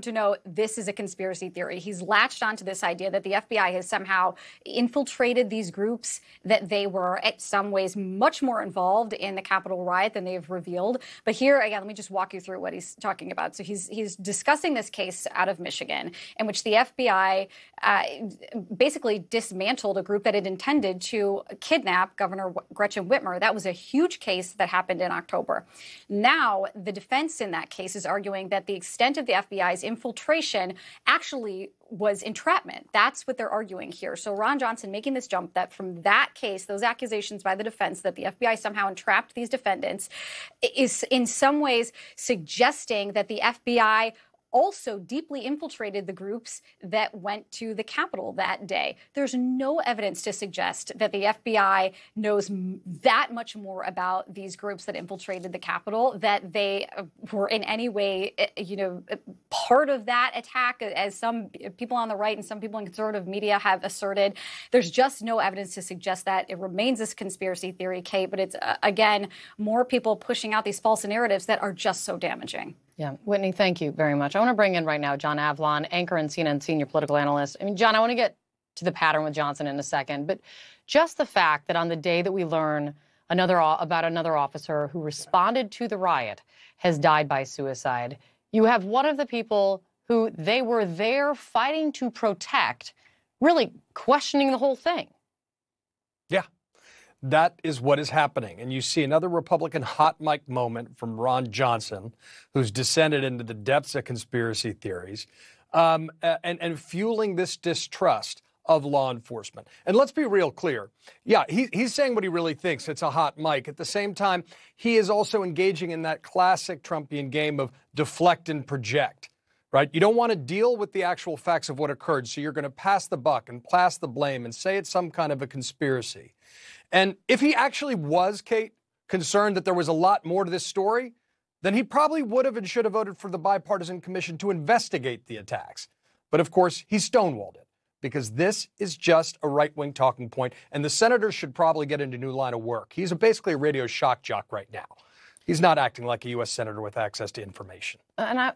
important to note this is a conspiracy theory. He's latched onto this idea that the FBI has somehow infiltrated these groups, that they were in some ways much more involved in the Capitol riot than they've revealed. But here, again, let me just walk you through what he's talking about. So he's discussing this case out of Michigan in which the FBI basically dismantled a group that had intended to kidnap Governor Gretchen Whitmer. That was a huge case that happened in October. Now, the defense in that case is arguing that the extent of the FBI's infiltration actually was entrapment. That's what they're arguing here. So Ron Johnson making this jump that from that case, those accusations by the defense that the FBI somehow entrapped these defendants is in some ways suggesting that the FBI also deeply infiltrated the groups that went to the Capitol that day. There's no evidence to suggest that the FBI knows that much more about these groups that infiltrated the Capitol, that they were in any way, part of that attack, as some people on the right and some people in conservative media have asserted. There's just no evidence to suggest that. It remains this conspiracy theory, Kate, but it's, again, more people pushing out these false narratives that are just so damaging. Yeah. Whitney, thank you very much. I want to bring in right now John Avlon, anchor and CNN senior political analyst. I mean, John, I want to get to the pattern with Johnson in a second, but just the fact that on the day that we learn about another officer who responded to the riot has died by suicide, you have one of the people who they were there fighting to protect really questioning the whole thing. Yeah. That is what is happening. And you see another Republican hot mic moment from Ron Johnson, who's descended into the depths of conspiracy theories, and fueling this distrust of law enforcement. And let's be real clear. Yeah, he's saying what he really thinks. It's a hot mic. At the same time, he is also engaging in that classic Trumpian game of deflect and project. Right? You don't want to deal with the actual facts of what occurred, so you're going to pass the buck and pass the blame and say it's some kind of a conspiracy. And if he actually was, Kate, concerned that there was a lot more to this story, then he probably would have and should have voted for the bipartisan commission to investigate the attacks. But of course, he stonewalled it because this is just a right-wing talking point, and the senator should probably get into a new line of work. He's basically a radio shock jock right now. He's not acting like a U.S. senator with access to information. And